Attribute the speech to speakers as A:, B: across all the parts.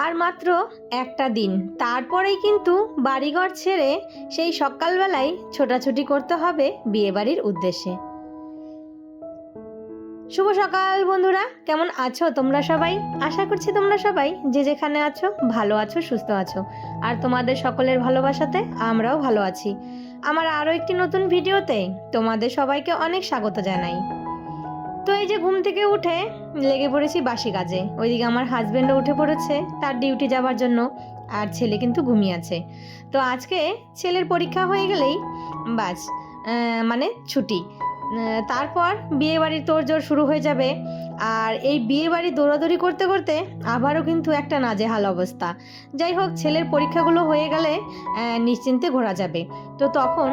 A: আর মাত্র একটা দিন, তারপরেই কিন্তু বাড়িঘর ছেড়ে সেই সকালবেলায় ছোটাছুটি করতে হবে বিয়েবাড়ির উদ্দেশ্যে। শুভ সকাল বন্ধুরা, কেমন আছো তোমরা সবাই? আশা করছি তোমরা সবাই যে যেখানে আছো ভালো আছো, সুস্থ আছো। আর তোমাদের সকলের ভালোবাসাতে আমরাও ভালো আছি। আমার আরও একটি নতুন ভিডিওতে তোমাদের সবাইকে অনেক স্বাগত জানাই। তো এই যে ঘুম থেকে উঠে লেগে পড়েছি বাসি কাজে। ওইদিকে আমার হাজব্যান্ডও উঠে পড়েছে তার ডিউটি যাওয়ার জন্য, আর ছেলে কিন্তু ঘুমিয়ে আছে। তো আজকে ছেলের পরীক্ষা হয়ে গেলেই বাস মানে ছুটি। তারপর বিয়েবাড়ির তোড়জোড় শুরু হয়ে যাবে। আর এই বিয়েবাড়ি দৌড়াদৌড়ি করতে করতে আবারও কিন্তু একটা নাজেহাল অবস্থা। যাই হোক, ছেলের পরীক্ষাগুলো হয়ে গেলে নিশ্চিন্তে ঘোরা যাবে। তো তখন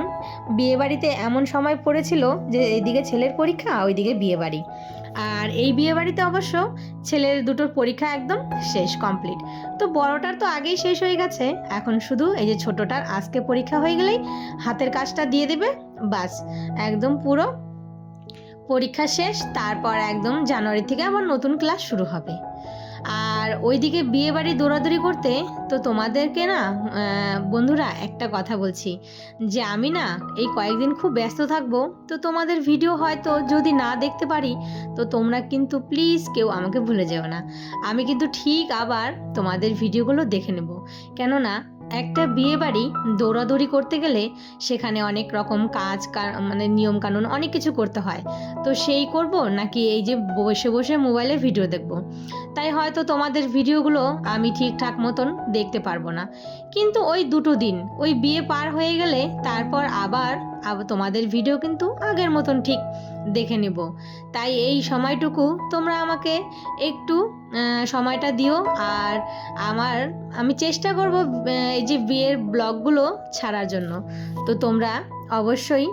A: বিয়েবাড়িতে এমন সময় পড়েছিল যে এইদিকে ছেলের পরীক্ষা, ওইদিকে বিয়েবাড়ি। আর এই বিয়েবাড়িতে অবশ্য ছেলের দুটোর পরীক্ষা একদম শেষ, কমপ্লিট। তো বড়টার তো আগেই শেষ হয়ে গেছে, এখন শুধু এই যে ছোটটার আজকে পরীক্ষা হয়ে গেলেই হাতের কাজটা দিয়ে দেবে, বাস একদম পুরো পরীক্ষা শেষ। তারপর একদম জানুয়ারি থেকে আবার নতুন ক্লাস শুরু হবে। আর ওইদিকে বিয়ে বাড়ি দৌড়াদৌড়ি করতে তো তোমাদেরকে না বন্ধুরা একটা কথা বলছি, যে আমি না এই কয়েকদিন খুব ব্যস্ত থাকবো। তো তোমাদের ভিডিও হয়তো যদি না দেখতে পারি, তো তোমরা কিন্তু প্লিজ কেউ আমাকে ভুলে যেও না। আমি কিন্তু ঠিক আবার তোমাদের ভিডিওগুলো দেখে নেব। কেননা একটা বিয়ে বাড়ি দৌড়াদৌড়ি করতে গেলে সেখানে অনেক রকম কাজ মানে নিয়ম কানুন অনেক কিছু করতে হয়। তো সেই করব নাকি এই যে বসে বসে মোবাইলে ভিডিও দেখব? তাই হয়তো তোমাদের ভিডিওগুলো আমি ঠিকঠাক মতন দেখতে পারবো না। কিন্তু ওই দুটো দিন ওই বিয়ে পার হয়ে গেলে তারপর আবার তোমাদের ভিডিও কিন্তু আগের মতন ঠিক দেখে নেব। তাই এই সময়টুকু তোমরা আমাকে একটু সময়টা দিও। আর আমি চেষ্টা করব এই যে বিয়ের ব্লগগুলো ছাড়ার জন্য। তো তোমরা অবশ্যই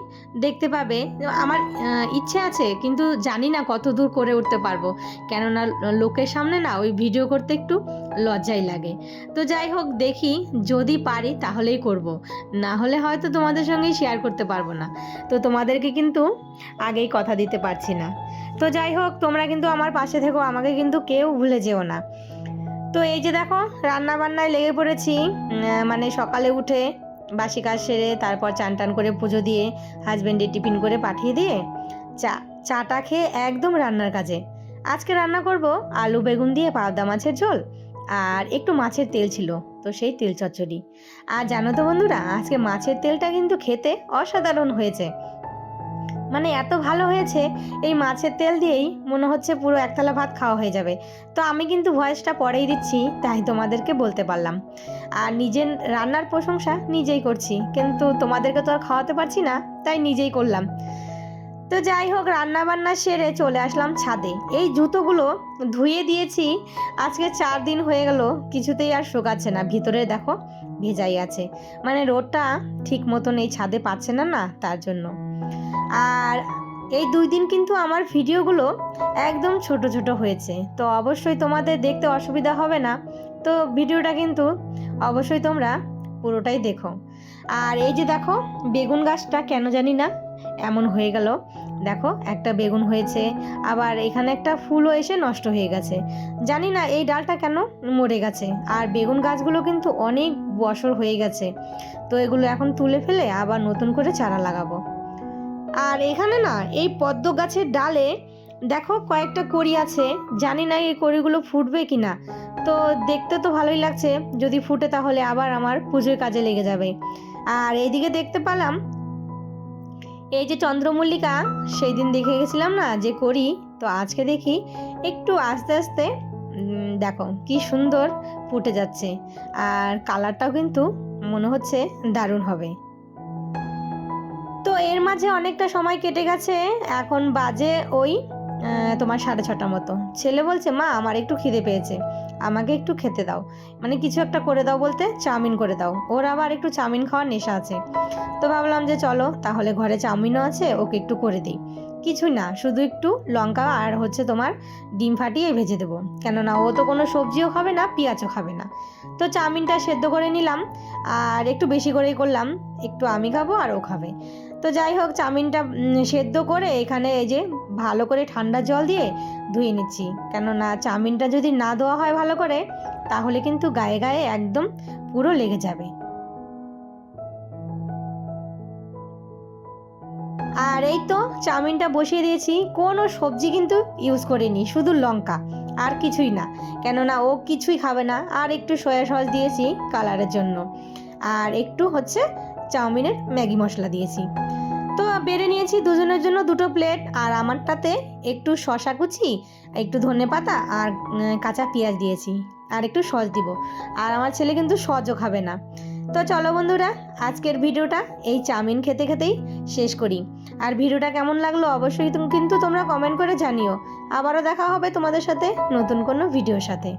A: দেখতে পাবে। আমার ইচ্ছে আছে, কিন্তু জানি না কত দূর করে উঠতে পারবো, কেননা লোকের সামনে না ওই ভিডিও করতে একটু লজ্জাই লাগে। তো যাই হোক, দেখি যদি পারি তাহলেই করব, না হলে হয়তো তোমাদের সঙ্গেই শেয়ার করতে পারবো না। তো তোমাদেরকে কিন্তু আগেই কথা দিতে পারছি না। তো যাই হোক, তোমরা কিন্তু আমার পাশে থেকো, আমাকে কিন্তু কেউ ভুলে যেও না। তো এই যে দেখো, রান্না বান্নায় লেগে পড়েছি। মানে সকালে উঠে বাসি কাজ সেরে তারপর চান টান করে পুজো দিয়ে হাজব্যান্ডের টিফিন করে পাঠিয়ে দিয়ে চাটা খেয়ে একদম রান্নার কাজে। আজকে রান্না করব আলু বেগুন দিয়ে পাবদা মাছের ঝোল, আর একটু মাছের তেল ছিল, তো সেই তেল চচ্চড়ি। আর জানো তো বন্ধুরা, আজকে মাছের তেলটা কিন্তু খেতে অসাধারণ হয়েছে। মানে এত ভালো হয়েছে, এই মাছের তেল দিয়েই মনে হচ্ছে পুরো একতলা ভাত খাওয়া হয়ে যাবে। তো আমি কিন্তু ভয়েসটা পরেই দিচ্ছি, তাই তোমাদেরকে বলতে পারলাম। আর নিজের রান্নার প্রশংসা নিজেই করছি, কিন্তু তোমাদেরকে তো আর খাওয়াতে পারছি না, তাই নিজেই করলাম। তো যাই হোক, রান্না বান্না সেরে চলে আসলাম ছাদে। এই জুতোগুলো ধুয়ে দিয়েছি আজকে 4 দিন হয়ে গেল, কিছুতেই আর শোকাচ্ছে না, ভিতরে দেখো ভেজাই আছে। মানে রোদটা ঠিক মতন এই ছাদে পাচ্ছে না, তার জন্য। আর এই 2 দিন কিন্তু আমার ভিডিওগুলো একদম ছোট ছোট হয়েছে, তো অবশ্যই তোমাদের দেখতে অসুবিধা হবে না। তো ভিডিওটা কিন্তু অবশ্যই তোমরা পুরোটাই দেখো। আর এই যে দেখো, বেগুন গাছটা কেন জানি না এমন হয়ে গেল। দেখো, একটা বেগুন হয়েছে, আবার এখানে একটা ফুলও এসে নষ্ট হয়ে গেছে। জানি না এই ডালটা কেন মরে গেছে। আর বেগুন গাছগুলো কিন্তু অনেক বছর হয়ে গেছে, তো এগুলো এখন তুলে ফেলে আবার নতুন করে চারা লাগাবো। আর এখানে না এই পদ্ম গাছের ডালে দেখো কয়েকটা কড়ি আছে, জানি না এই কড়িগুলো ফুটবে কিনা। তো দেখতে তো ভালোই লাগছে, যদি ফুটে তাহলে আবার আমার পুজোর কাজে লেগে যাবে। আর এইদিকে দেখতে পেলাম এই যে চন্দ্রমল্লিকা, সেই দিন দেখে গেছিলাম না যে করি, তো আজকে দেখি একটু আস্তে আস্তে দেখো কি সুন্দর ফুটে যাচ্ছে। আর কালারটাও কিন্তু মনে হচ্ছে দারুণ হবে। তো এর মাঝে অনেকটা সময় কেটে গেছে, এখন বাজে ওই তোমার 6:30 মতো। ছেলে বলছে, মা আমার একটু খিদে পেয়েছে, আমাকে একটু খেতে দাও, মানে কিছু একটা করে দাও, বলতে চাউমিন করে দাও। ওর আবার একটু চাউমিন খাওয়ার নেশা আছে। তো ভাবলাম যে চলো তাহলে, ঘরে চাউমিনও আছে, ওকে একটু করে দিই। কিছুই না, শুধু একটু লঙ্কা আর হচ্ছে তোমার ডিম ফাটিয়ে ভেজে দেবো, কেননা ও তো কোনো সবজিও খাবে না, পেঁয়াজও খাবে না। তো চাউমিনটা সেদ্ধ করে নিলাম, আর একটু বেশি করেই করলাম, একটু আমি খাবো আর ও খাবে। তো যাই হোক, চাউমিনটা সেদ্ধ করে এখানে এই যে ভালো করে ঠান্ডা জল দিয়ে ধুয়ে নিচ্ছি, কেননা চাউমিনটা যদি না ধোয়া হয় ভালো করে, তাহলে কিন্তু গায়ে গায়ে একদম পুরো লেগে যাবে। আর এই তো চাউমিনটা বসিয়ে দিয়েছি, কোনো সবজি কিন্তু ইউজ করিনি, শুধু লঙ্কা আর কিছুই না, কেননা ও কিছুই খাবে না। আর একটু সয়া সস দিয়েছি কালারের জন্য, আর একটু হচ্ছে চাউমিনের ম্যাগি মশলা দিয়েছি। তো বেড়ে নিয়েছি দুজনের জন্য দুটো প্লেট, আর আমারটাতে একটু শসা কুচি, একটু ধনেপাতা আর কাঁচা পেঁয়াজ দিয়েছি, আর একটু সস দিব। আর আমার ছেলে কিন্তু সসও খাবে না। তো চলো বন্ধুরা, আজকের ভিডিওটা এই চাউমিন খেতে খেতেই শেষ করি। আর ভিডিওটা কেমন লাগলো অবশ্যই কিন্তু তোমরা কমেন্ট করে জানিও। আবারও দেখা হবে তোমাদের সাথে নতুন কোনো ভিডিওর সাথে।